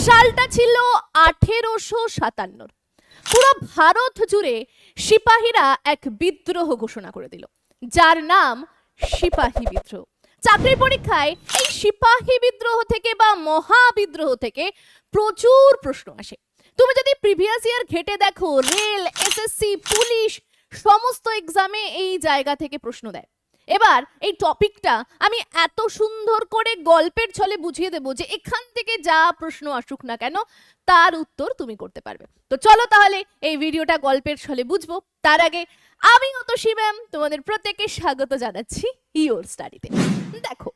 সালটা ছিল 1857। পুরো ভারত জুড়ে সিপাহীরা এক বিদ্রোহ ঘোষণা করে দিল, যার নাম সিপাহী বিদ্রোহ। চাকরির পরীক্ষায় এই সিপাহী বিদ্রোহ থেকে বা মহাবিদ্রোহ থেকে প্রচুর প্রশ্ন আসে। তুমি যদি প্রিভিয়াস ইয়ার ঘেটে দেখো, রেল, এসএসসি, পুলিশ সমস্ত এক্সামে এই জায়গা থেকে প্রশ্ন দেয়। এবার এই টপিকটা আমি এত সুন্দর করে গল্পের ছলে বুঝিয়ে দেবো যে এখান থেকে যা প্রশ্ন আসুক না কেন তার উত্তর তুমি করতে পারবে। তো চলো তাহলে এই ভিডিওটা গল্পের ছলে বুঝবো। তার আগে আমি অতসী ম্যাম তোমাদের প্রত্যেককে স্বাগত জানাচ্ছি ইওর স্টাডিতে। দেখো,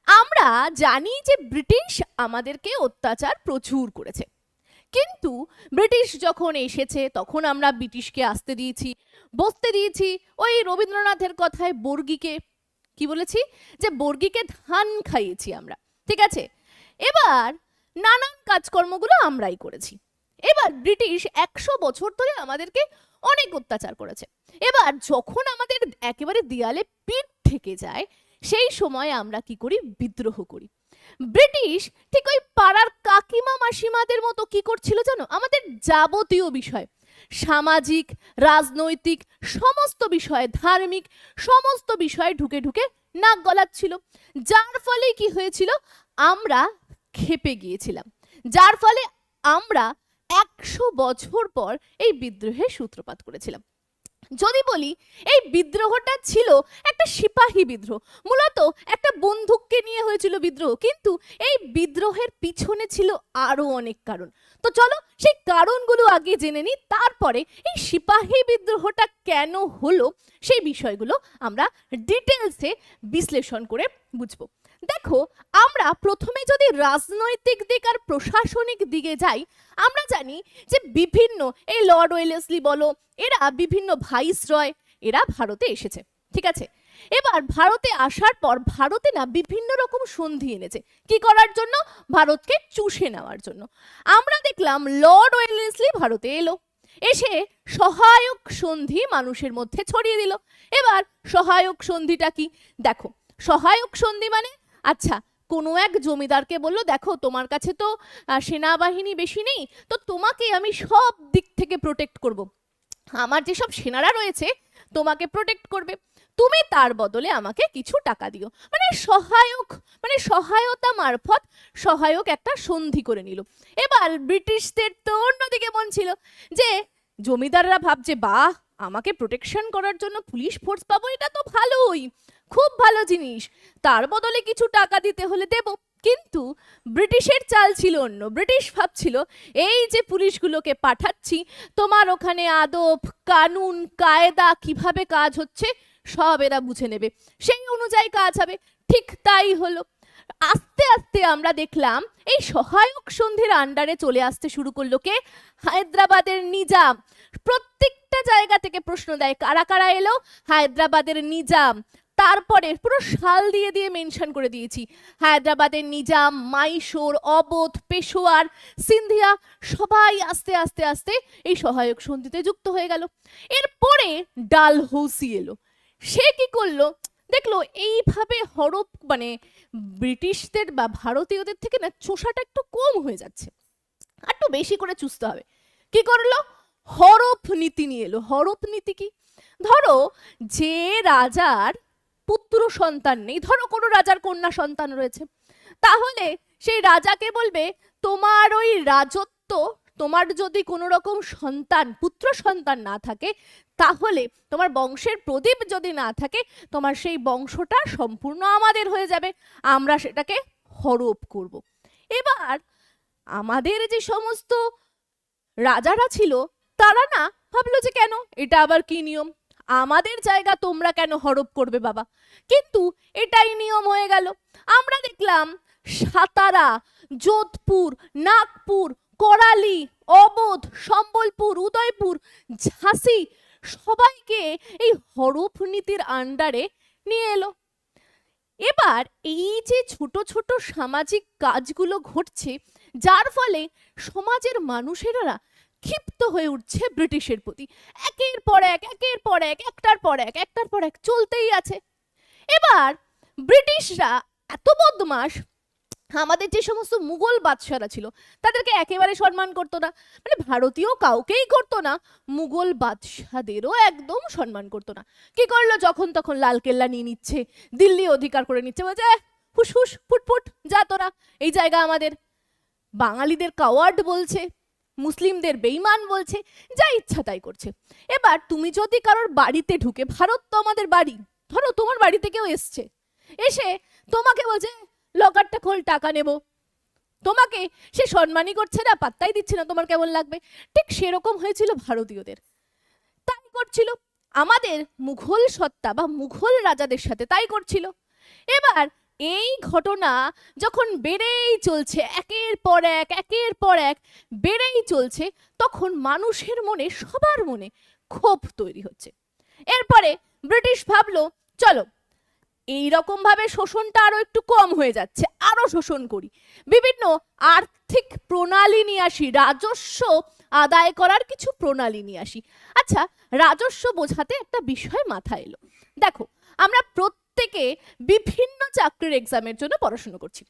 আমরা জানি যে ব্রিটিশ আমাদেরকে অত্যাচার প্রচুর করেছে, কিন্তু ব্রিটিশ যখন এসেছে তখন আমরা ব্রিটিশকে আসতে দিয়েছি, বসতে দিয়েছি। ওই রবীন্দ্রনাথের কথায় বর্গীকে কি বলেছি, যে বর্গীকে ধান খাইয়েছি আমরা, ঠিক আছে। এবার নানান কাজকর্মগুলো আমরাই করেছি। এবার ব্রিটিশ 100 বছর ধরে আমাদেরকে অনেক অত্যাচার করেছে। এবার যখন আমাদের একেবারে দেয়ালে পিঠ থেকে যায়, সেই সময় আমরা কি করি, বিদ্রোহ করি। ব্রিটিশ ঠিক ওই পাড়ার কাকিমা মাসিমাদের মতো কি করছিল জানো, আমাদের যাবতীয় বিষয়, সামাজিক, রাজনৈতিক সমস্ত বিষয়, ধার্মিক সমস্ত বিষয়ে ঢুকে ঢুকে নাক গলাচ্ছিল। যার ফলে কি হয়েছিল, আমরা ক্ষেপে গিয়েছিলাম, যার ফলে আমরা 100 বছর পর এই বিদ্রোহের সূত্রপাত করেছিলাম। যদি বলি এই বিদ্রোহটা ছিল একটা সিপাহী বিদ্রোহ, মূলত একটা বন্দুককে নিয়ে হয়েছিল বিদ্রোহ, কিন্তু এই বিদ্রোহের পিছনে ছিল আরো অনেক কারণ। তো চলো সেই কারণগুলো আগে জেনে নিই, তারপরে এই সিপাহী বিদ্রোহটা কেন হলো সেই বিষয়গুলো আমরা ডিটেলসে বিশ্লেষণ করে বুঝবো। দেখো, আমরা প্রথমে যদি রাজনৈতিক দিক আর প্রশাসনিক দিকে যাই, আমরা জানি যে বিভিন্ন এই লর্ড ওয়েলেসলি বলো, এরা বিভিন্ন ভাইসরয় এরা ভারতে এসেছে, ঠিক আছে। এবার ভারতে আসার পর ভারতে না বিভিন্ন রকম সন্ধি এনেছে, কি করার জন্য, ভারতকে চুষে নেওয়ার জন্য। আমরা দেখলাম লর্ড ওয়েলেসলি ভারতে এলো, এসে সহায়ক সন্ধি মানুষের মধ্যে ছড়িয়ে দিল। এবার সহায়ক সন্ধিটা কি, দেখো সহায়ক সন্ধি মানে, আচ্ছা কোনো এক জমিদারকে বললো, দেখো তোমার কাছে তো সেনাবাহিনী বেশি নেই, তো তোমাকে আমি সব দিক থেকে প্রোটেক্ট করব, আমার যেসব সেনারা রয়েছে তোমাকে প্রোটেক্ট করবে, তুমি তার বদলে আমাকে কিছু টাকা দিও। মানে সহায়ক, মানে সহায়তা মারফত সহায়ক একটা সন্ধি করে নিল। এবার ব্রিটিশদের তো অন্যদিকে মন ছিল যে জমিদাররা ভাবছে, বাহ আমাকে প্রোটেকশন করার জন্য পুলিশ ফোর্স পাবো, এটা তো ভালোই, খুব ভালো জিনিস, তার বদলে কিছু টাকা দিতে হলে দেব। কিন্তু ব্রিটিশের চাল ছিল অন্য। ব্রিটিশ ভাবছিল, এই যে পুলিশগুলোকে পাঠাচ্ছি, তোমার ওখানে আদব কানুন কায়দা কিভাবে কাজ হচ্ছে সব এরা বুঝে নেবে, সেই অনুযায়ী কাজ হবে। ঠিক তাই হলো। আস্তে আস্তে আমরা দেখলাম এই সহায়ক সন্ধির আন্ডারে চলে আসতে শুরু করলো কে, হায়দ্রাবাদের নিজাম। প্রত্যেকটা জায়গা থেকে প্রশ্ন দেয়, কারা কারা এলো, হায়দ্রাবাদের নিজাম। তারপরে পুরো সাল দিয়ে দিয়ে মেনশন করে দিয়েছি, হায়দ্রাবাদের নিজাম, মাইশোর, অবোধ, পেশোয়ার, সিন্ধিয়া সবাই আস্তে আস্তে আস্তে এই সহায়ক সন্ধিতে যুক্ত হয়ে গেল। এরপরে ডালহৌসি এলো, সে কি করলো, দেখলো এইভাবে হরপ মানে ব্রিটিশদের বা ভারতীয়দের থেকে না চোষাটা একটু কম হয়ে যাচ্ছে, একটু বেশি করে চুষতে হবে। কি করলো, হরপ নীতি নিয়ে এলো। হরপ নীতি কি, ধরো যে রাজার পুত্র সন্তান নেই, ধরো কোনো রাজার কন্যা সন্তান রয়েছে, তাহলে সেই রাজাকে বলবে, তোমার ওই রাজত্ব, তোমার যদি কোনো রকম সন্তান পুত্র সন্তান না থাকে, তাহলে তোমার বংশের প্রদীপ যদি না থাকে, তোমার সেই বংশটা সম্পূর্ণ আমাদের হয়ে যাবে, আমরা সেটাকে হরপ করব। এবার আমাদের যে সমস্ত রাজারা ছিল তারা না ভাবলো যে কেন, এটা আবার কি নিয়ম, আমাদের জায়গা তোমরা কেন হরপ করবে বাবা, কিন্তু এটাই নিয়ম হয়ে গেল। আমরা দেখলাম সাতারা, যোধপুর, নাগপুর, করালি, অবোধ, সম্বলপুর, উদয়পুর, ঝাঁসি সবাইকে এই হরপ নীতির আন্ডারে নিয়ে এলো। এবার এই যে ছোট ছোট সামাজিক কাজগুলো ঘটছে, যার ফলে সমাজের মানুষেরা ক্ষিপ্ত হয়ে উঠছে ব্রিটিশের প্রতি, একের পর এক একের পর এক একটার পর এক একটার পর এক চলতেই আছে। এবার ব্রিটিশরা এত বদমাশ, আমাদের যে সমস্ত মুঘল বাদশারা ছিল তাদেরকে একেবারে সম্মান করতো না, মানে ভারতীয় কাউকেই করতো না, মুঘল বাদশাদেরও একদম সম্মান করতো না। কি করলো, যখন তখন লালকেল্লা নিয়ে নিচ্ছে, দিল্লি অধিকার করে নিচ্ছে, বলছে হুস হুস ফুটফুট যা তোরা, এই জায়গা আমাদের। বাঙালিদের কাওয়ার্ড বলছে, মুসলিমদের বেঈমান বলছে, যা ইচ্ছা তাই করছে। এবার তুমি যদি কারোর বাড়িতে ঢুকে, ভারত তো আমাদের বাড়ি, ধরো তোমার বাড়িতে কেউ এসছে, এসে তোমাকে বলছে লকারটা খোল টাকা নেব, তোমাকে সে সম্মানই করছে না, পাত্তাই দিচ্ছে না, তোমার কেমন লাগবে? ঠিক সেরকম হয়েছিল ভারতীয়দের, তাই করছিল আমাদের মুঘল সত্তা বা মুঘল রাজাদের সাথে তাই করছিল। এবার এই ঘটনা যখন বেড়েই চলছে, একের পর এক বেড়েই চলছে, তখন মানুষের মনে, সবার মনে ক্ষোভ তৈরি হচ্ছে। এরপরে ব্রিটিশ ভাবলো চলো এইরকম ভাবে শোষণটা আরো একটু কম হয়ে যাচ্ছে, আরো শোষণ করি, বিভিন্ন আর্থিক প্রণালী নিয়ে আসি, রাজস্ব আদায় করার কিছু প্রণালী নিয়ে আসি। আচ্ছা, রাজস্ব বোঝাতে একটা বিষয় মাথায় এলো। দেখো, আমরা প্রত্যেকে বিভিন্ন চাকরির এক্সামের জন্য পড়াশোনা করছি,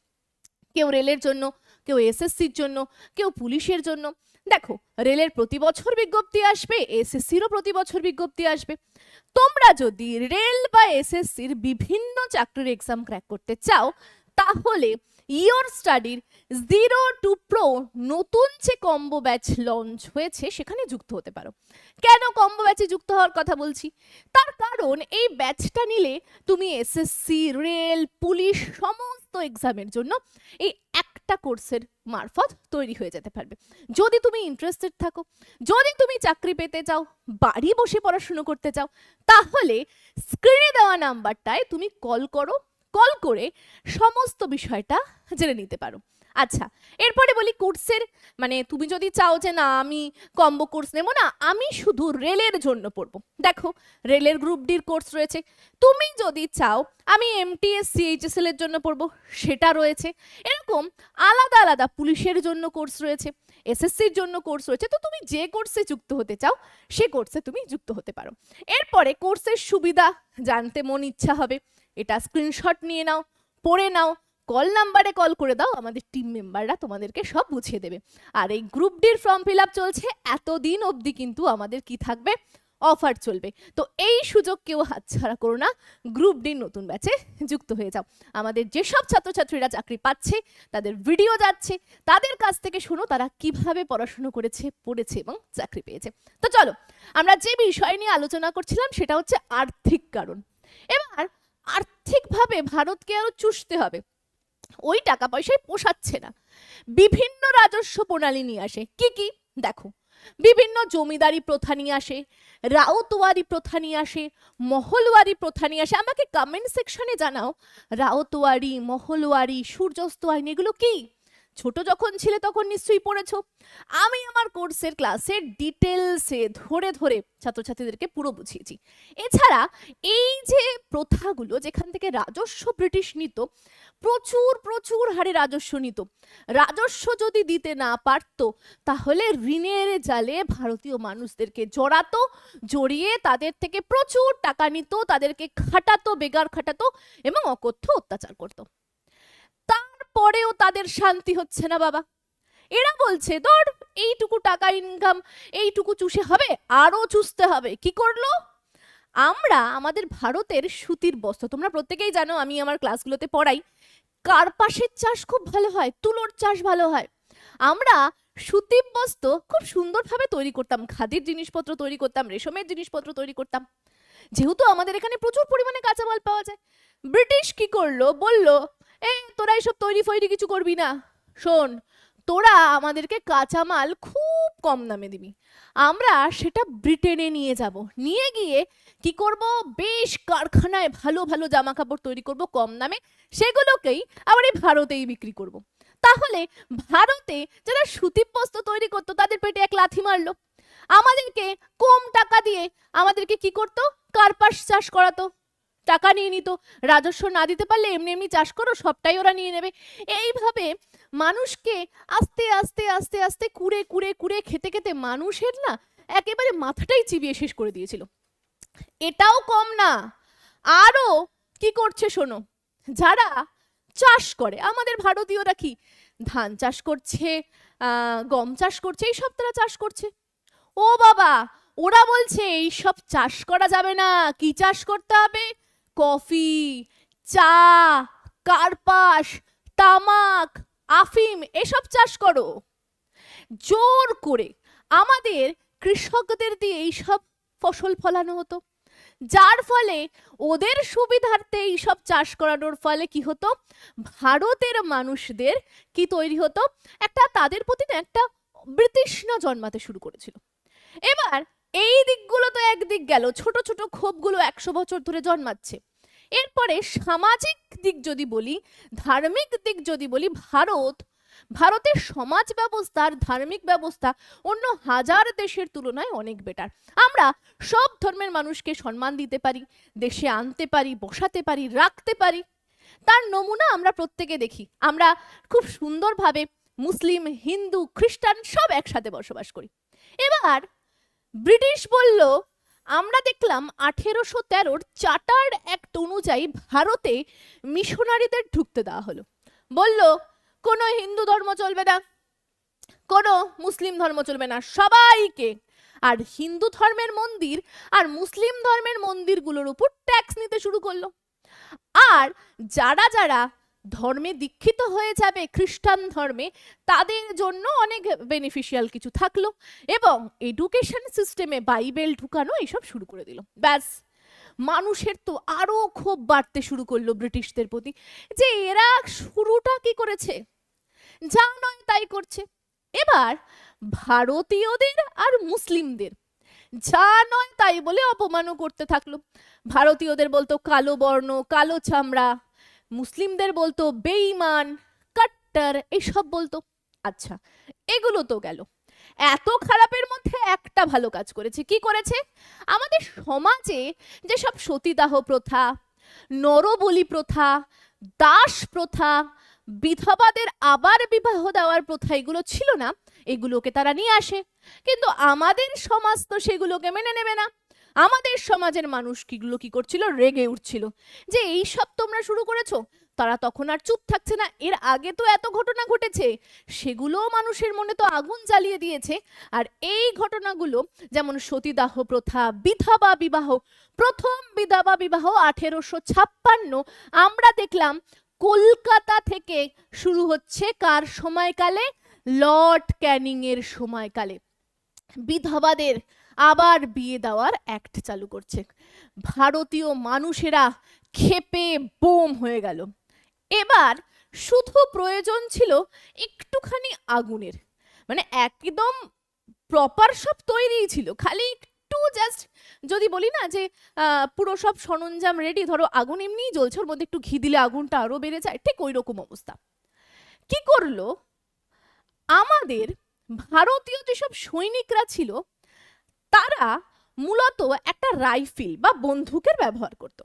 কেউ রেলের জন্য, কেউ এসএসসির জন্য, কেউ পুলিশের জন্য। দেখো, রেলের প্রতি বছর বিজ্ঞপ্তি আসবে, এসএসসিরও প্রতি বছর বিজ্ঞপ্তি আসবে। তোমরা যদি রেল বা এসএসসির বিভিন্ন চাকরির এক্সাম ক্র্যাক করতে চাও, তাহলে ইয়োর স্টাডির 0 to Pro নতুন যে কম্বো ব্যাচ লঞ্চ হয়েছে সেখানে যুক্ত হতে পারো। কেন কম্বো ব্যাচে যুক্ত হওয়ার কথা বলছি? তার কারণ এই ব্যাচটা নিলে তুমি এসএসসি, রেল, পুলিশ সমস্ত এক্সামের জন্য এই একটা কোর্সের মারফত তৈরি হয়ে যেতে পারবে। যদি তুমি ইন্টারেস্টেড থাকো, যদি তুমি চাকরি পেতে চাও, বাড়ি বসে পড়াশুনো করতে চাও, তাহলে স্ক্রিনে দেওয়া নাম্বারটায় তুমি কল করো, কল করে সমস্ত বিষয়টা জেনে নিতে পারো। আচ্ছা, এরপরে বলি কোর্সের, মানে তুমি যদি চাও যে না আমি কম্বো কোর্স নেব না, আমি শুধু রেলের জন্য পড়বো, দেখো রেলের গ্রুপ ডির কোর্স রয়েছে। তুমি যদি চাও আমি এমটিএস সিএইচএসএল এর জন্য পড়বো, সেটা রয়েছে। এরকম আলাদা আলাদা পুলিশের জন্য কোর্স রয়েছে, এসএসসির জন্য কোর্স রয়েছে। তো তুমি যে কোর্সে যুক্ত হতে চাও সে কোর্সে তুমি যুক্ত হতে পারো। এরপরে কোর্সের সুবিধা জানতে মন ইচ্ছা হবে, এটা স্ক্রিনশট নিয়ে নাও, পড়ে নাও, কল নাম্বারে কল করে দাও, আমাদের টিম মেম্বাররা তোমাদেরকে সব বুঝিয়ে দেবে। আর এই গ্রুপ ডির ফর্ম ফিল আপ চলছে এতদিন অবধি, কিন্তু আমাদের কি থাকবে, অফার চলবে। তো এই সুযোগ কেউ হাতছাড়া করো না, গ্রুপ ডির নতুন ব্যাচে যুক্ত হয়ে যাও। আমাদের যেসব ছাত্রছাত্রীরা চাকরি পাচ্ছে, তাদের ভিডিও যাচ্ছে, তাদের কাছ থেকে শোনো তারা কিভাবে পড়াশুনো করেছে, পড়েছে এবং চাকরি পেয়েছে। তো চলো, আমরা যে বিষয় নিয়ে আলোচনা করছিলাম সেটা হচ্ছে আর্থিক কারণ। এবার আর্থিকভাবে ভারতকে আরো চুষতে হবে, ওই টাকা পয়সায় পোষাচ্ছে না, বিভিন্ন রাজস্ব প্রণালী নিয়ে আসে। কি কি দেখো, বিভিন্ন জমিদারি প্রথা নিয়ে আসে, রাউতওয়ারি প্রথা নিয়ে আসে, মহলওয়ারি প্রথা নিয়ে আসে। আমাকে কমেন্ট সেকশনে জানাও, রাউতওয়ারি, মহলওয়ারি, সূর্যাস্ত আইন এগুলো কি? ছোট যখন ছিলে তখন নিশ্চয়ই পড়েছো। আমি আমার কোর্সের ক্লাসে ডিটেলসে ধরে ধরে ছাত্রছাত্রীদেরকে পুরো বুঝিয়েছি। এছাড়া এই যে প্রথাগুলো যেখান থেকে রাজস্ব ব্রিটিশ নিত, প্রচুর প্রচুর হারে রাজস্ব নিত, রাজস্ব যদি দিতে না পারতো তাহলে ঋণের জালে ভারতীয় মানুষদেরকে জড়াতো, জড়িয়ে তাদের থেকে প্রচুর টাকা নিত, তাদেরকে খাটাতো, বেগার খাটাতো এবং অকথ্য অত্যাচার করতো। তারপরেও তাদের শান্তি হচ্ছে না বাবা। এরা বলছে ধর এইটুকু টাকা ইনকাম, এইটুকু চুষে হবে, আরো চুষতে হবে। কি করলো? আমরা আমাদের ভারতের সুতির বস্ত্র, তোমরা প্রত্যেকেই জানো, আমি আমার ক্লাসগুলোতে পড়াই, কার্পাসের চাষ খুব ভালো হয়, তুলোর চাষ ভালো হয়। আমরা সুতির বস্ত্র খুব সুন্দরভাবে তৈরি করতাম, খাদির জিনিসপত্র তৈরি করতাম, রেশমের জিনিসপত্র তৈরি করতাম। যেহেতু আমাদের এখানে প্রচুর পরিমাণে কাঁচামাল পাওয়া যায়, ব্রিটিশ কি করলো, বলল এই তোরা এসব তৈরি ফৈরি কিছু করবি না, শোন তোরা আমাদেরকে কাঁচামাল খুব কম দামে দিবি, আমরা সেটা ব্রিটেনে নিয়ে যাব, নিয়ে গিয়ে কি করব, বেশ কারখানায় ভালো ভালো জামা কাপড় তৈরি করব কম দামে, সেগুলোকেই আবার এই ভারতেই বিক্রি করব। তাহলে ভারতে যারা সুতি বস্ত্র তৈরি করতো তাদের পেটে এক লাথি মারলো, আমাদেরকে কম টাকা দিয়ে আমাদেরকে কি করতো, কার্পাস চাষ করাতো, টাকা নিয়ে নিত। রাজস্ব না দিতে পারলে এমনি এমনি চাষ করো, সবটাই ওরা নিয়ে নেবে। এইভাবে মানুষকে আস্তে আস্তে আস্তে আস্তে কুড়ে কুড়ে কুড়ে খেতে খেতে মানুষের না একেবারে মাথাটাই চিবিয়ে শেষ করে দিয়েছিল। এটাও কম না, আরো কি করছে শোনো, যারা চাষ করে। আমাদের ভারতীয়রা কি ধান চাষ করছে, গম চাষ করছে, এইসব তারা চাষ করছে। ও বাবা, ওরা বলছে এইসব চাষ করা যাবে না, কি চাষ করতে হবে? কফি, চা, কার্পাস, তামাক, আফিম এসব চাষ করো। জোর করে আমাদের কৃষকদের দিয়ে এইসব ফসল ফলানো হতো, যার ফলে ওদের সুবিধার্থে এইসব চাষ করানোর ফলে কি হতো, ভারতের মানুষদের কি তৈরি হতো, একটা তাদের প্রতি না একটা বিতৃষ্ণা জন্মাতে শুরু করেছিল। এবার এই দিকগুলো তো একদিক গেল, ছোট ছোট ক্ষোভগুলো 100 বছর ধরে জন্মাচ্ছে। এরপরে সামাজিক দিক যদি বলি, ধার্মিক দিক যদি বলি, ভারতের সমাজ ব্যবস্থা আর ধার্মিক ব্যবস্থা অন্য হাজার দেশের তুলনায় অনেক বেটার। আমরা সব ধর্মের মানুষকে সম্মান দিতে পারি, দেশে আনতে পারি, বসাতে পারি, রাখতে পারি। তার নমুনা আমরা প্রত্যেকে দেখি। আমরা খুব সুন্দরভাবে মুসলিম, হিন্দু, খ্রিস্টান সব একসাথে বসবাস করি। এবার ব্রিটিশ বলল, আমরা দেখলাম 1813 চার্টার্ড অ্যাক্ট অনুযায়ী ভারতে মিশনারিদের ঢুকতে দেওয়া হলো। বলল কোনো হিন্দু ধর্ম চলবে না, কোনো মুসলিম ধর্ম চলবে না, সবাইকে। আর হিন্দু ধর্মের মন্দির আর মুসলিম ধর্মের মন্দিরগুলোর উপর ট্যাক্স নিতে শুরু করলো। আর যারা যারা ধর্মে দীক্ষিত হয়ে যাবে খ্রিস্টান ধর্মে, তাদের জন্য অনেক বেনিফিশিয়াল কিছু থাকলো, এবং এডুকেশন সিস্টেমে বাইবেল ঢুকানো এইসব শুরু করে দিল। ব্যাস, মানুষের তো আরো ক্ষোভ বাড়তে শুরু করলো ব্রিটিশদের প্রতি, যে এরা শুরুটা কি করেছে, যা নয় তাই করছে। এবার ভারতীয়দের আর মুসলিমদের যা নয় তাই বলে অপমানও করতে থাকলো। ভারতীয়দের বলতো কালো বর্ণ, কালো চামড়া, মুসলিমদের বলতো বেঈমান, কাট্টার, এইসব বলতো। আচ্ছা, এগুলো তো গেল। এত খারাপের মধ্যে একটা ভালো কাজ করেছে। কি করেছে? আমাদের সমাজে যেসব সতীদাহ প্রথা, নরবলি প্রথা, দাস প্রথা, বিধবাদের আবার বিবাহ দেওয়ার প্রথা এগুলো ছিল না, এগুলোকে তারা নিয়ে আসে। কিন্তু আমাদের সমাজ তো সেগুলোকে মেনে নেবে না। আমাদের সমাজের মানুষ কিগুলো কি করছিল, রেগে উঠছিল যে এই সব তোমরা শুরু করেছো। তারা তখন আর চুপ থাকছে না, এর আগে তো এত ঘটনা ঘটেছে, সেগুলো মানুষের মনে তো আগুন জ্বালিয়ে দিয়েছে। আর এই ঘটনাগুলো যেমন সতীদাহ প্রথা, বিধবা বিবাহ, প্রথম বিধবা বিবাহ 1856 আমরা দেখলাম কলকাতা থেকে শুরু হচ্ছে। কার সময়কালে? লর্ড ক্যানিং এর সময়কালে বিধবাদের আবার বিয়ে দেওয়ার অ্যাক্ট চালু করছে। ভারতীয় মানুষেরা ক্ষেপে বোম হয়ে গেল। এবার শুধু প্রয়োজন ছিল একটুখানি আগুনের, মানে একদম প্রপার সব তৈরিই ছিল, খালি একটু জাস্ট যদি বলি না যে পুরো সব সরঞ্জাম রেডি, ধরো আগুন এমনিই জ্বলছে, ওর মধ্যে একটু ঘি দিলে আগুনটা আরো বেড়ে যায়, ঠিক ওই রকম অবস্থা। কি করলো আমাদের ভারতীয় যেসব সৈনিকরা ছিল, তারা মূলত একটা রাইফেল বা বন্দুকের ব্যবহার করত।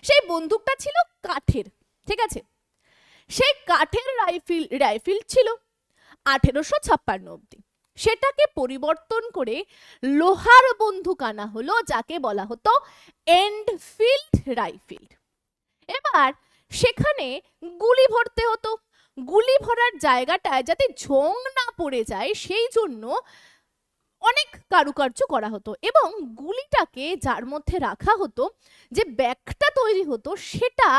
সেই বন্দুকটা ছিল কাঠের, ঠিক আছে? সেই কাঠের রাইফেল ছিল 1856 অব্দি। সেটাকে পরিবর্তন করে লোহার বন্দুক আনা হলো, যাকে বলা হতো এনফিল্ড রাইফেল। এবার সেখানে গুলি ভরতে হতো। গুলি ভরার জায়গাটায় যাতে জং না পড়ে যায় সেই জন্য অনেক কারুকার্য করা হতো, এবং গুলিটাকে যার মধ্যে রাখা হতো, যে ব্যাগটা তৈরি হতো, সেটা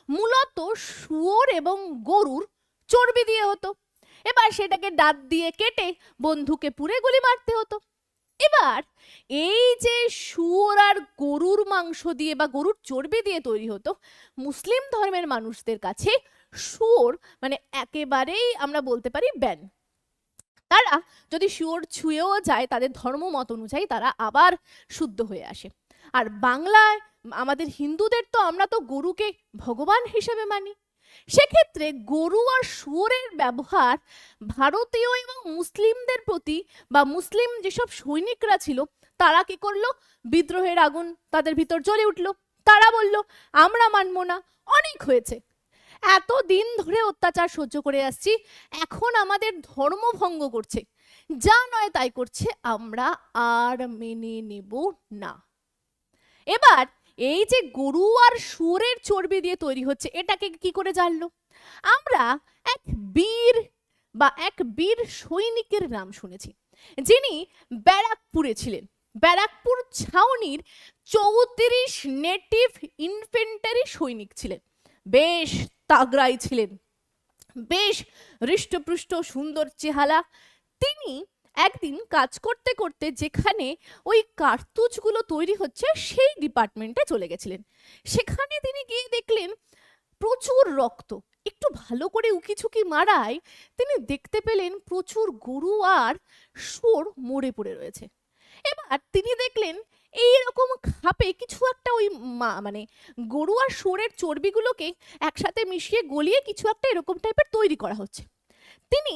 মূলত শুয়োর এবং গরুর চর্বি দিয়ে হতো। এবার সেটাকে দাঁত দিয়ে কেটে বন্দুকে পুরে গুলি মারতে হতো। এবার এই যে শুয়োর আর গরুর মাংস দিয়ে বা গরুর চর্বি দিয়ে তৈরি হতো, মুসলিম ধর্মের মানুষদের কাছে শুয়োর মানে একেবারেই আমরা বলতে পারি ব্যান। তারা যদি শুয়োর ছুঁয়েও যায়, তাদের ধর্ম মত অনুযায়ী তারা আবার শুদ্ধ হয়ে আসে। আর বাংলায় আমাদের হিন্দুদের তো আমরা তো গরুকে ভগবান হিসেবে মানি। সেক্ষেত্রে গরু আর শুয়োরের ব্যবহার ভারতীয় এবং মুসলিমদের প্রতি, বা মুসলিম যেসব সৈনিকরা ছিল তারা কি করলো, বিদ্রোহের আগুন তাদের ভিতর জ্বলে উঠলো। তারা বলল আমরা মানবো না, অনেক হয়েছে, এত দিন ধরে অত্যাচার সহ্য করে আসছি, এখন আমাদের ধর্ম ভঙ্গ করছে, যা নয় তাই করছে, আমরা আর মেনে নেব না। এবার এই যে গরু আর শুয়োরের চর্বি দিয়ে তৈরি হচ্ছে, এটাকে কি করে জানলো? আমরা এক বীর এক বীর সৈনিকের নাম শুনেছি, যিনি ব্যারাকপুরে ছিলেন। ব্যারাকপুর ছাউনির 34 নেটিভ ইনফেন্টারি সৈনিক ছিলেন। বেশ তাগড়াই ছিলেন, বেশ হৃষ্টপুষ্ট সুন্দর চেহারা। তিনি একদিন কাজ করতে করতে যেখানে ওই কার্তুজগুলো তৈরি হচ্ছে সেই ডিপার্টমেন্টে চলে গেছিলেন। সেখানে তিনি গিয়ে দেখলেন প্রচুর রক্ত। একটু ভালো করে উকিঝুঁকি মারায় তিনি দেখতে পেলেন প্রচুর গরু আর শুয়োর মরে পড়ে রয়েছে। এবার তিনি দেখলেন এইরকম খাপে কিছু একটা ওই মানে গরু আর শুয়োরের চর্বিগুলোকে একসাথে মিশিয়ে গলিয়ে কিছু একটা এরকম টাইপের তৈরি করা হচ্ছে। তিনি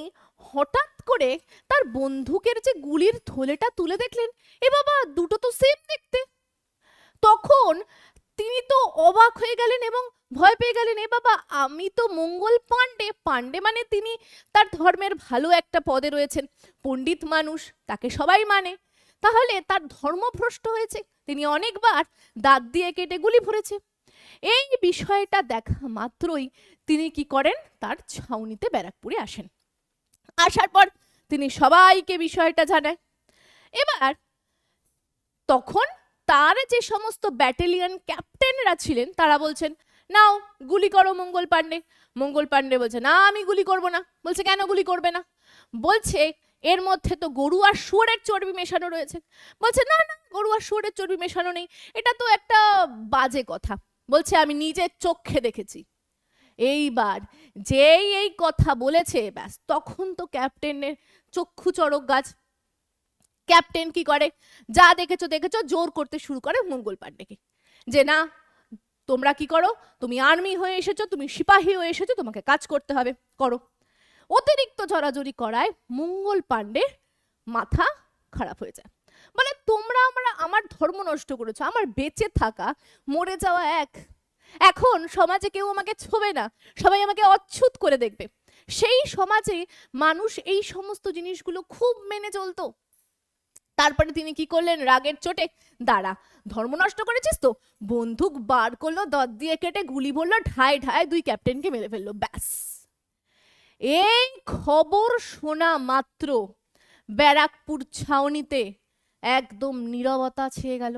হঠাৎ করে তার বন্দুকের যে গুলির থলেটা তুলে দেখলেন, এ বাবা, দুটো তো সেম দেখতে। তখন তিনি তো অবাক হয়ে গেলেন এবং ভয় পেয়ে গেলেন, এ বাবা, আমি তো মঙ্গল পাণ্ডে। পাণ্ডে মানে তিনি তার ধর্মের ভালো একটা পদে রয়েছেন, পণ্ডিত মানুষ, তাকে সবাই মানে। তাহলে তার ধর্ম ভ্রষ্ট হয়েছে, তিনি অনেকবার দাঁত দিয়ে কেটে গুলি ভরেছে। এই বিষয়টা দেখা মাত্রই তিনি কি করেন, তার ছাউনিতে ব্যারাকপুরে আসেন। আসার পর তিনি সবাইকে বিষয়টা জানায়। এবার তখন তার যে সমস্ত ব্যাটালিয়ন ক্যাপ্টেনরা ছিলেন তারা বলছেন, নাও গুলি করো মঙ্গল পাণ্ডে। মঙ্গল পাণ্ডে বলছে, না আমি গুলি করব না। বলছে, কেন গুলি করবে না? বলছে, এর মধ্যে তো গরু আর শুয়োরের চর্বি মেশানো রয়েছে। বলছে, না না, গরু আর শুয়োরের চর্বি মেশানো নেই, এটা তো একটা বাজে কথা। বলছে, আমি নিজের চোখে দেখেছি। এইবার যেই এই কথা বলেছে, ব্যাস তখন তো ক্যাপ্টেনের চক্ষু চড়ক গাছ। ক্যাপ্টেন কি করে, যা দেখেছো দেখেছো জোর করতে শুরু করে মঙ্গল পাণ্ডেকে, যে না, তোমরা কি করো, তুমি আর্মি হয়ে এসেছো, তুমি সিপাহী হয়ে এসেছো, তোমাকে কাজ করতে হবে, করো। অতিরিক্ত জড়াজড়ি করায় মঙ্গল পাণ্ডের মাথা খারাপ হয়ে যায়। বলে, তোমরা আমার ধর্ম নষ্ট করেছো, আমার বেঁচে থাকা মরে যাওয়া এক। এখন সমাজে কেউ আমাকে ছোবে না, সবাই আমাকে অচ্ছুত করে দেখবে। সেই সমাজে মানুষ এই সমস্ত জিনিসগুলো খুব মেনে চলতো। তারপরে তিনি কি করলেন, রাগের চোটে, দাঁড়া, ধর্ম নষ্ট করেছিস তো, বন্দুক বার করলো, দাঁত দিয়ে কেটে গুলি ভরলো, ঢায় ঢায় 2 ক্যাপ্টেনকে মেরে ফেললো, ব্যাস। এই খবর শোনা মাত্র ব্যারাকপুর ছাউনিতে একদম নীরবতা ছেয়ে গেল।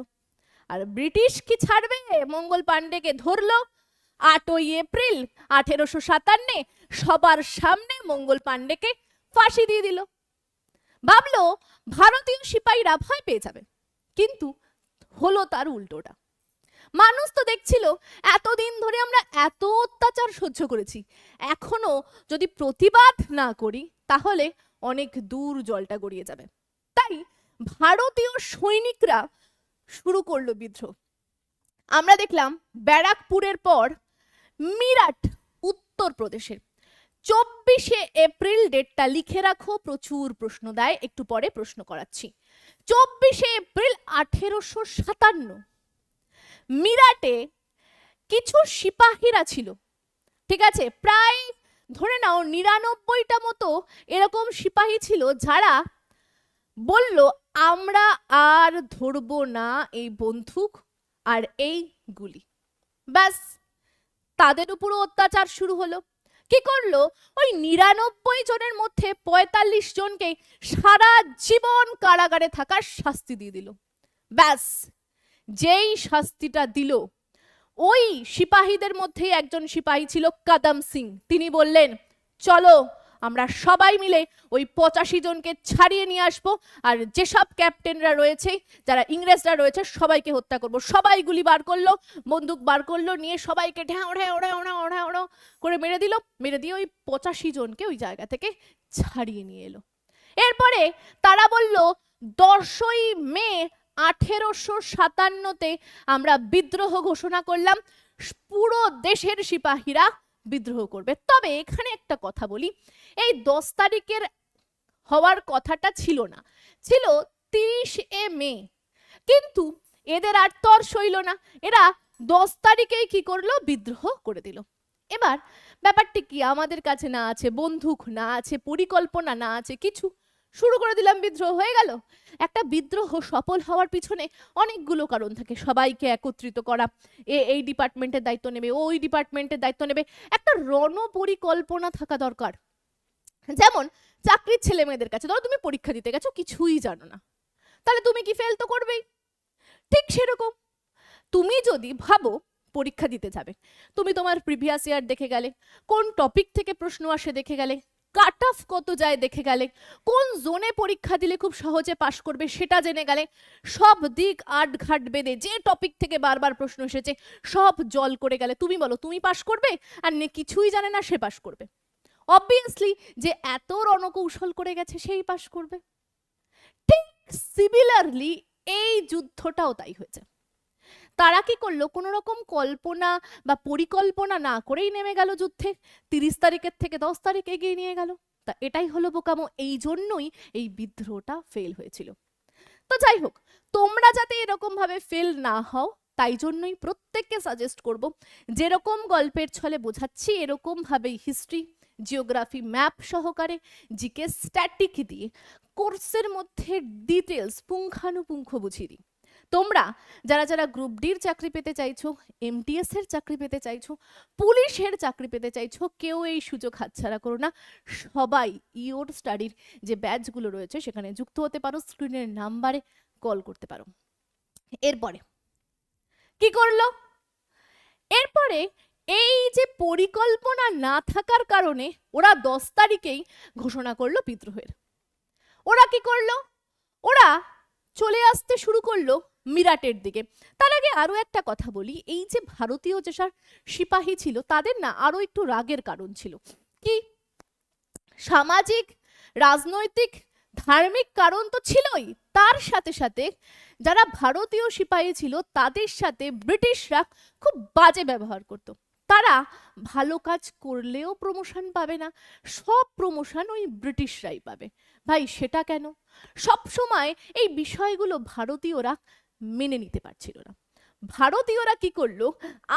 আর ব্রিটিশ কি ছাড়বে, মঙ্গল পাণ্ডেকে ধরলো। 8ই এপ্রিল 1857 সবার সামনে মঙ্গল পাণ্ডেকে ফাঁসি দিয়ে দিল। ভাবলো ভারতীয় সিপাহীরা ভয় পেয়ে যাবে, কিন্তু হলো তার উল্টোটা। মানুষ তো দেখছিল এতদিন ধরে আমরা এত অত্যাচার সহ্য করেছি, এখনো যদি প্রতিবাদ না করি তাহলে অনেক দূর জলটা গড়িয়ে যাবে। তাই ভারতীয় সৈনিকরা শুরু করলো বিদ্রোহ। আমরা দেখলাম ব্যারাকপুরের পর মিরাট, উত্তরপ্রদেশের 24শে এপ্রিল, ডেটটা লিখে রাখো, প্রচুর প্রশ্ন দেয়, একটু পরে প্রশ্ন করাচ্ছি। 24শে এপ্রিল 1857 মিরাটে কিছু সিপাহীরা ছিল, ঠিক আছে, প্রায় ধরে নাও 99টা মতো এরকম সিপাহী ছিল, যারা বলল, আমরা আর ধরবো না এই বন্দুক আর এই গুলি। ব্যাস, তাদের উপরও অত্যাচার শুরু হলো। কি করলো, ওই 99 জনের মধ্যে 45 জনকে সারা জীবন কারাগারে থাকার শাস্তি দিয়ে দিল। ব্যাস, যেই শাস্তিটা দিল, ওই সিপাহীদের মধ্যে একজন সিপাহী ছিল কদম সিং। তিনি বললেন, চলো আমরা সবাই মিলে ওই 85 জনকে ছাড়িয়ে নিয়ে আসবো, আর যেসব ক্যাপ্টেনরা রয়েছে, যারা ইংরেজরা রয়েছে, সবাইকে হত্যা করব। সবাই গুলি বার করলো, বন্দুক বার করলো, নিয়ে সবাইকে ঢ্যাঁ করে মেরে দিল। মেরে দিয়ে ওই 85 জনকে ওই জায়গা থেকে ছাড়িয়ে নিয়ে এলো। এরপরে তারা বলল, 10ই মে 1857 আমরা বিদ্রোহ ঘোষণা করলাম, পুরো দেশের সিপাহীরা বিদ্রোহ করবে। তবে এখানে একটা কথা বলি, এই 10 তারিখের হওয়ার কথাটা ছিল না, ছিল 30শে মে। কিন্তু এদের আর তর সইল না, এরা 10 তারিখেই কি করলো, বিদ্রোহ করে দিল। এবার ব্যাপারটি কি, আমাদের কাছে না আছে বন্দুক, না আছে পরিকল্পনা, না আছে কিছু, শুরু করে দিলাম, বিদ্রোহ হয়ে গেল। একটা বিদ্রোহ সফল হওয়ার পিছনে অনেকগুলো কারণ থাকে, সবাইকে একত্রিত করা, এই ডিপার্টমেন্টের দায়িত্ব নেবে, ওই ডিপার্টমেন্টের দায়িত্ব নেবে, একটা রণপরিকল্পনা থাকা দরকার। যেমন চাকরির ছেলে মেয়েদের কাছে, ধরো তুমি পরীক্ষা দিতে গেছো, কিছুই জানো না, তাহলে তুমি কি ফেল তো করবেই। ঠিক সেরকম তুমি যদি ভাবো পরীক্ষা দিতে যাবে, তুমি তোমার প্রিভিয়াস ইয়ার দেখে গেলে, কোন টপিক থেকে প্রশ্ন আসে দেখে গেলে, কাট অফ কত যায় দেখে গেলে, কোন জোনে পরীক্ষা দিলে খুব সহজে পাশ করবে সেটা জেনে গেলে, সব দিক আট ঘাট বেঁধে যে টপিক থেকে বারবার প্রশ্ন এসেছে সব জল করে গেলে, তুমি বলো তুমি পাশ করবে? আর কিছুই জানে না সে পাশ করবে? অবভিয়াসলি যে এত রণকৌশল করে গেছে সেই পাশ করবে। ঠিক সিমিলারলি এই যুদ্ধটাও তাই হয়েছে। তারা কি করলো, কোনো রকম কল্পনা বা পরিকল্পনা না করেই নেমে গেল যুদ্ধে, 30 তারিখের থেকে 10 তারিখ এগিয়ে নিয়ে গেল। তা এটাই হলো বোকামো, এই জন্যই এই বিদ্রোহটা ফেল হয়েছিল। তো যাই হোক, তোমরা যাতে এরকম ভাবে ফেল না হও তাই জন্যই প্রত্যেককে সাজেস্ট করব, যেরকম গল্পের ছলে বোঝাচ্ছি এরকম ভাবেই হিস্ট্রি, জিওগ্রাফি ম্যাপ সহকারে, জিকে স্ট্যাটিক দিয়ে কোর্সের মধ্যে ডিটেলস পুঙ্খানুপুঙ্খ বুঝিয়ে দিই। তোমরা যারা যারা গ্রুপ ডির চাকরি পেতে চাইছো, এমটিএস এর চাকরি পেতে চাইছো, পুলিশের চাকরি পেতে চাইছো, কেউ এই সুযোগ হাতছাড়া করো না। সবাই ইওর স্টাডির যে ব্যাচগুলো রয়েছে সেখানে যুক্ত হতে পারো, স্ক্রিনের নাম্বারে কল করতে পারো। এরপরে কি করলো? এরপরে এই যে পরিকল্পনা না থাকার কারণে ওরা 10 তারিখেই ঘোষণা করলো বিদ্রোহের। ওরা কি করলো? ওরা চলে আসতে শুরু করলো মিরাটের দিকে। তার আগে আরো একটা কথা বলি, এই যে ভারতীয় যেসব সিপাহী ছিল তাদের না আরো একটু রাগের কারণ ছিল। কি? সামাজিক, রাজনৈতিক, ধার্মিক কারণ তো ছিলই, তার সাথে সাথে যারা ভারতীয় সিপাহী ছিল তাদের সাথে ব্রিটিশরা খুব বাজে ব্যবহার করত। তারা ভালো কাজ করলেও প্রমোশন পাবে না, সব প্রমোশন ওই ব্রিটিশরাই পাবে। ভাই সেটা কেন? সব সময় এই বিষয়গুলো ভারতীয়রা মেনে নিতে পারছিল না। ভারতীয়রা কি করলো,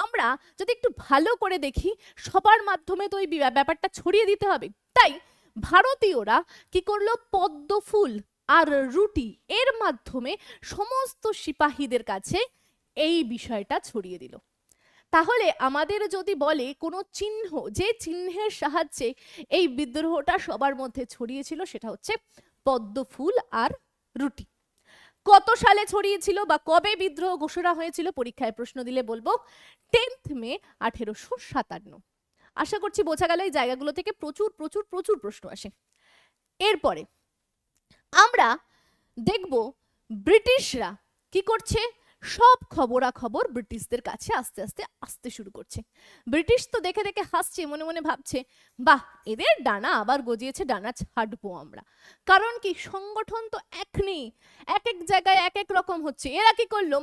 আমরা যদি একটু ভালো করে দেখি সবার মাধ্যমে তো ওই ব্যাপারটা ছড়িয়ে দিতে হবে, তাই ভারতীয়রা কি করলো, পদ্ম ফুল আর রুটি এর মাধ্যমে সমস্ত সিপাহীদের কাছে এই বিষয়টা ছড়িয়ে দিল। তাহলে আমাদের যদি বলে কোনো চিহ্ন, যে চিহ্নের সাহায্যে এই বিদ্রোহটা সবার মধ্যে ছড়িয়েছিল, সেটা হচ্ছে পদ্ম ফুল আর রুটি। কত সালে ছড়িয়েছিল বা কবে বিদ্রোহ ঘোষণা হয়েছিল পরীক্ষায় প্রশ্ন দিলে বলবো 10th মে 1857। আশা করছি বোঝা গেল। এই জায়গাগুলো থেকে প্রচুর প্রচুর প্রচুর প্রশ্ন আসে। এরপরে আমরা দেখব ব্রিটিশরা কি করছে, সব খবরাখবর ব্রিটিশদের কাছে আস্তে আস্তে আসতে শুরু করছে। ব্রিটিশ তো দেখে দেখে হাসছে, মনে মনে ভাবছে বাহ, এদের ডানা আবার গজিয়েছে, ডানা ছাড়বো আমরা। কারণ কি, সংগঠন তো এক নেই, এক এক জায়গায় এক এক রকম হচ্ছে। এরা কি করলো,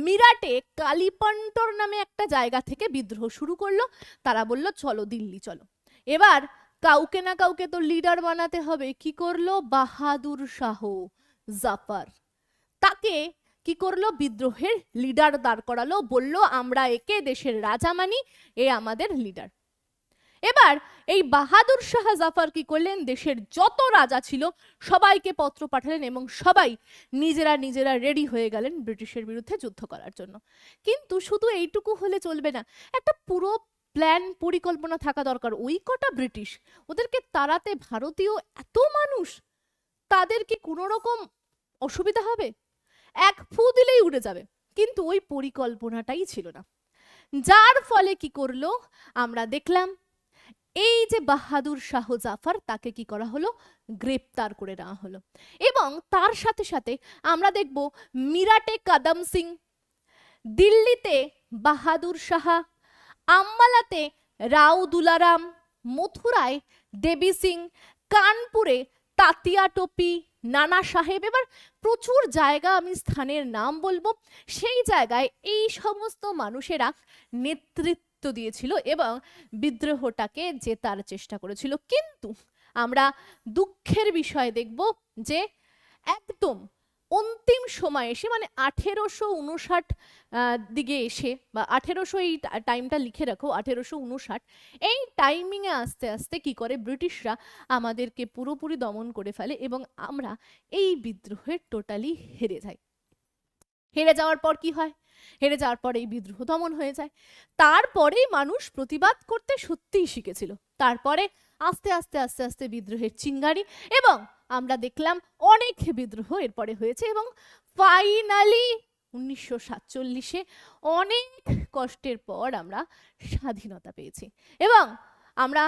মিরাটে কালীপন্টর নামে একটা জায়গা থেকে বিদ্রোহ শুরু করলো। তারা বলল চলো দিল্লি চলো, এবার কাউকে না কাউকে তো লিডার বানাতে হবে। কি করলো, বাহাদুর শাহ জাফর, তাকে কি করলো, বিদ্রোহের লিডার দাঁড় করালো, বলল আমরা একে দেশের রাজা মানি, এ আমাদের লিডার। এবার এই বাহাদুর শাহ জাফর কি করলেন, দেশের যত রাজা ছিল সবাইকে পত্র পাঠালেন এবং সবাই নিজেরা নিজেরা রেডি হয়ে গেলেন ব্রিটিশের বিরুদ্ধে যুদ্ধ করার জন্য। কিন্তু শুধু এইটুকু হলে চলবে না, একটা পুরো প্ল্যান পরিকল্পনা থাকা দরকার। ওই কটা ব্রিটিশ, ওদেরকে তাড়াতে ভারতীয় এত মানুষ, তাদের কি কোনো রকম অসুবিধা হবে? এক ফু দিলেই উড়ে যাবে। কিন্তু ওই পরিকল্পনাটাই ছিল না, যার ফলে কি করলো আমরা দেখলাম, এই যে বাহাদুর শাহ জাফর, তাকে কি করা হলো, গ্রেপ্তার করে নেওয়া হলো। এবং তার সাথে সাথে আমরা দেখব মিরাটে কদম সিং, দিল্লিতে বাহাদুর শাহ, আম্বালাতে রাও দুলারাম, মথুরায় দেবী সিং, কানপুরে তাতিয়া টোপি, নানা সাহেব। এবার প্রচুর জায়গা, আমি স্থানের নাম বলবো, সেই জায়গায় এই সমস্ত মানুষেরা নেতৃত্ব দিয়েছিল এবং বিদ্রোহটাকে জেতার চেষ্টা করেছিল। কিন্তু আমরা দুঃখের বিষয় দেখব যে একদম অন্তিম সময় এসে মানে 1859 দিকে এসে বা 1800, এই টাইমটা লিখে রাখো, 1859, এই টাইমিংয়ে আস্তে আস্তে কি করে ব্রিটিশরা আমাদেরকে পুরোপুরি দমন করে ফেলে এবং আমরা এই বিদ্রোহে টোটালি হেরে যাই। হেরে যাওয়ার পর কি হয়? হেরে যাওয়ার পর এই বিদ্রোহ দমন হয়ে যায়। তারপরেই মানুষ প্রতিবাদ করতে সত্যিই শিখেছিল। তারপরে আস্তে আস্তে আস্তে আস্তে বিদ্রোহের চিঙ্গারি, এবং আমরা দেখলাম অনেক বিদ্রোহ এরপরে হয়েছে, এবং ফাইনালি 1947-এ অনেক কষ্টের পর আমরা স্বাধীনতা পেয়েছি এবং আমরা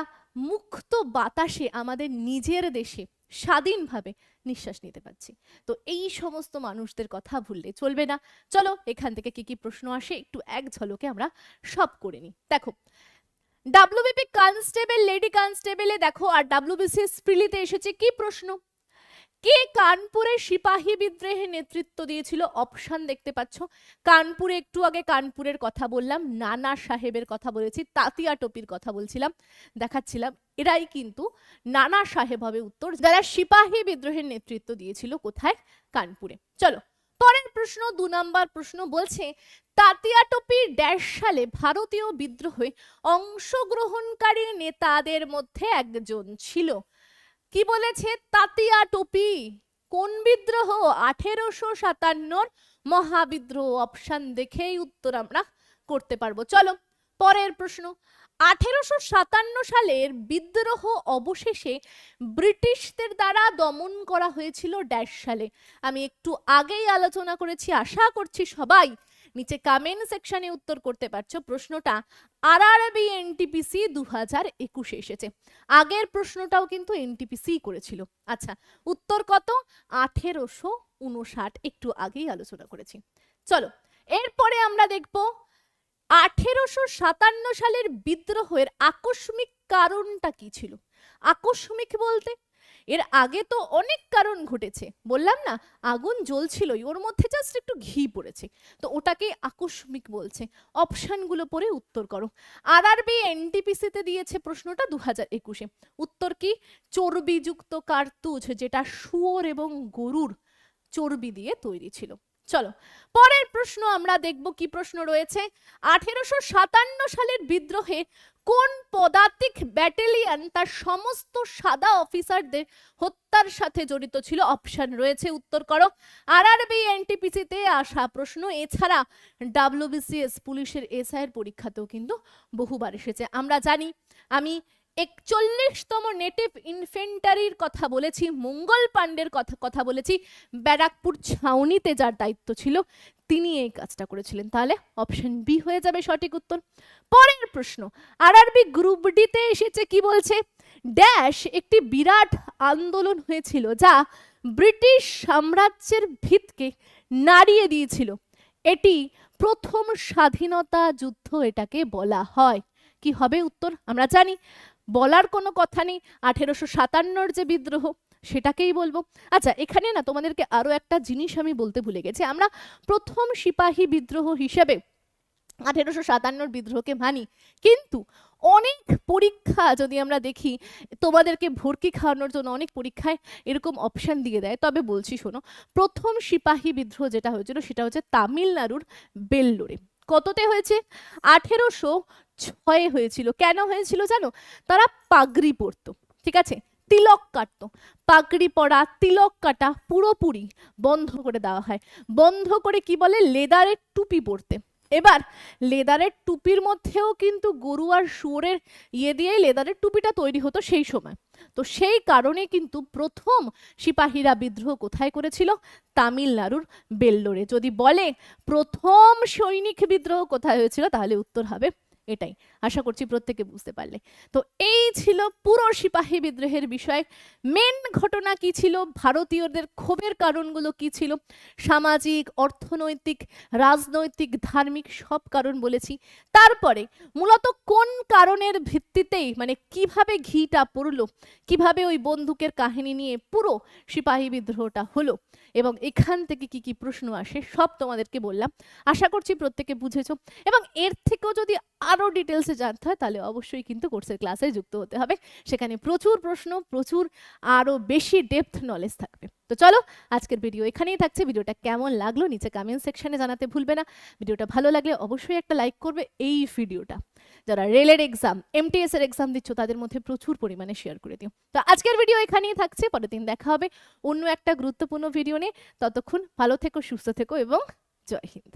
মুক্ত বাতাসে আমাদের নিজের দেশে স্বাধীনভাবে নিঃশ্বাস নিতে পারছি। তো এই সমস্ত মানুষদের কথা ভুললে চলবে না। চলো এখান থেকে কি কি প্রশ্ন আসে একটু এক ঝলকে আমরা সব করে নিই। দেখো, ডাব্লিউবিপি কনস্টেবল, লেডি কনস্টেবলে দেখো, আর ডাব্লিউবিসিএস প্রিলিতে এসেছে কি প্রশ্ন? কে কানপুরের সিপাহী বিদ্রোহে নেতৃত্ব দিয়েছিল? অপশন দেখতে পাচ্ছ। কানপুরে একটু আগে কানপুরের কথা বললাম, নানা সাহেবের কথা বলেছি, তাতিয়া টোপির কথা বলছিলাম, দেখাচ্ছিলাম এরাই কিন্তু নানা সাহেব হবে উত্তর, যারা সিপাহী বিদ্রোহের নেতৃত্ব দিয়েছিল কোথায়? কানপুরে। চলো পরের প্রশ্ন, 2 নম্বর প্রশ্ন বলছে তাতিয়া টোপি ড্যাশ সালে ভারতীয় বিদ্রোহে অংশগ্রহণকারী নেতাদের মধ্যে একজন ছিল। কি বলেছে? তাতিয়া টোপি। কোন বিদ্রোহ? 1857 মহাবিদ্রোহ। অপশন দেখেই উত্তর আমরা করতে পারবো। চলো পরের প্রশ্ন, 1857 সালের বিদ্রোহ অবশেষে ব্রিটিশদের দ্বারা দমন করা হয়েছিল ড্যাশ সালে। আমি একটু আগেই আলোচনা করেছি, আশা করছি সবাই নিচে কমেন্ট সেকশনে উত্তর করতে পারছো। প্রশ্নটা আরআরবি এনটিপিসি 2021 এসেছে। আগের প্রশ্নটাও কিন্তু এনটিপিসি করেছিল। আচ্ছা, উত্তর কত? 1859, একটু আগেই আলোচনা করেছি। চলো এরপরে আমরা দেখব 1857 সালের বিদ্রোহের আকস্মিক কারণটা কি ছিল। আকস্মিক বলতে এর আগে তো অনেক কারণ ঘটেছে, বললাম না আগুন জ্বলছিলই, ওর মধ্যে জাস্ট একটু ঘি পড়েছে, তো ওটাকে আকস্মিক বলছে। অপশনগুলো পড়ে উত্তর করো। আরআরবি এনটিপিসিতে দিয়েছে প্রশ্নটা 2021-এ। উত্তর কি? চর্বিযুক্ত কার্তুজ, যেটা শুয়োর এবং গরুর চর্বি দিয়ে তৈরি ছিল। চলো পরের প্রশ্ন আমরা দেখব কি প্রশ্ন রয়েছে। 1857 সালের বিদ্রোহে কোন পদাতিক ব্যাটালিয়ন তার সমস্ত সাদা অফিসারদের হত্যার সাথে জড়িত ছিল? অপশন রয়েছে, উত্তর করো। আরআরবি এনটিপিসিতে আসা প্রশ্ন, এছাড়া ডাব্লিউবিসিএস পুলিশের এসআই এর পরীক্ষাতেও কিন্তু বহুবার এসেছে। আমরা জানি, আমি 41তম নেটিভ ইনফেন্টারির কথা বলেছি, মঙ্গল পাণ্ডের কথা বলেছি, ব্যারাকপুর ছাউনিতে যার দায়িত্ব ছিল তিনি এই কাজটা করেছিলেন। তাহলে অপশন বি হয়ে যাবে সঠিক উত্তর। পরের প্রশ্ন, আরআরবি গ্রুপ ডিতে এসেছে কি বলছে? ড্যাশ একটি বিরাট আন্দোলন হয়েছিল যা ব্রিটিশ সাম্রাজ্যের ভিতকে নাড়িয়ে দিয়েছিল। এটি প্রথম স্বাধীনতা যুদ্ধ এটাকে বলা হয়। কি হবে উত্তর? আমরা জানি, বলার কোনো কথা নেই, 1857 যে বিদ্রোহ সেটাকেই বলবো। আচ্ছা, এখানে না তোমাদেরকে আরো একটা জিনিস আমি বলতে ভুলে গেছি। আমরা প্রথম সিপাহী বিদ্রোহ হিসেবে 1857 বিদ্রোহকে মানি, কিন্তু অনেক পরীক্ষা যদি আমরা দেখি, তোমাদেরকে ভর্তি খাওয়ানোর জন্য অনেক পরীক্ষায় এরকম অপশন দিয়ে দেয়। তবে বলছি শোনো, প্রথম সিপাহী বিদ্রোহ যেটা হয়েছিল সেটা হচ্ছে তামিলনাড়ুর বেল্লোরে। কততে হয়েছে? 1806 হয়েছিল। কেন হয়েছিল জানো? তারা পাগড়ি পরতো, ঠিক আছে, তিলক কাটতো। পাগড়ি পরা, তিলক কাটা পুরোপুরি বন্ধ করে দেওয়া হয়। বন্ধ করে কি বলে? লেদারের টুপি পরতে। এবার লেদারের টুপির মধ্যেও কিন্তু গরু আর শুয়োরের দিয়েই লেদারের টুপিটা তৈরি হতো সেই সময়। তো সেই কারণে কিন্তু প্রথম সিপাহীরা বিদ্রোহ কোথায় করেছিল? তামিলনাড়ুর বেল্লোরে। যদি বলে প্রথম সৈনিক বিদ্রোহ কোথায় হয়েছিল, তাহলে উত্তর হবে এটাই। আশা করছি প্রত্যেকে বুঝতে পারলে। তো এই ছিল পুরো সিপাহী বিদ্রোহের বিষয়। মেন ঘটনা কি ছিল, ভারতীয়দের ক্ষোভের কারণগুলো কি ছিল, সামাজিক, অর্থনৈতিক, রাজনৈতিক, ধার্মিক সব কারণ বলেছি। তারপরে মূলত কোন কারণের ভিত্তিতেই, মানে কিভাবে ঘিটা পড়লো, কিভাবে ওই বন্দুকের কাহিনী নিয়ে পুরো সিপাহী বিদ্রোহটা হলো, এবং এখান থেকে কি কি প্রশ্ন আসে সব তোমাদেরকে বললাম। আশা করছি প্রত্যেকে বুঝেছো। এবং এর থেকেও যদি আরও ডিটেলসে জানতে হয় তাহলে অবশ্যই কিন্তু কোর্সের ক্লাসে যুক্ত হতে হবে। সেখানে প্রচুর প্রশ্ন, প্রচুর আরও বেশি ডেপথ নলেজ থাকবে। তো চলো আজকের ভিডিও এখানেই থাকছে। ভিডিওটা কেমন লাগলো নিচে কমেন্ট সেকশনে জানাতে ভুলবে না। ভিডিওটা ভালো লাগলে অবশ্যই একটা লাইক করবে। এই ভিডিওটা যারা রেলের এক্সাম, এমটিএস এর এক্সাম দিচ্ছ তাদের মধ্যে প্রচুর পরিমাণে শেয়ার করে দিও। তো আজকের ভিডিও এখানেই থাকছে, পরের দিন দেখা হবে অন্য একটা গুরুত্বপূর্ণ ভিডিও নিয়ে। ততক্ষণ ভালো থেকো, সুস্থ থেকো এবং জয় হিন্দ।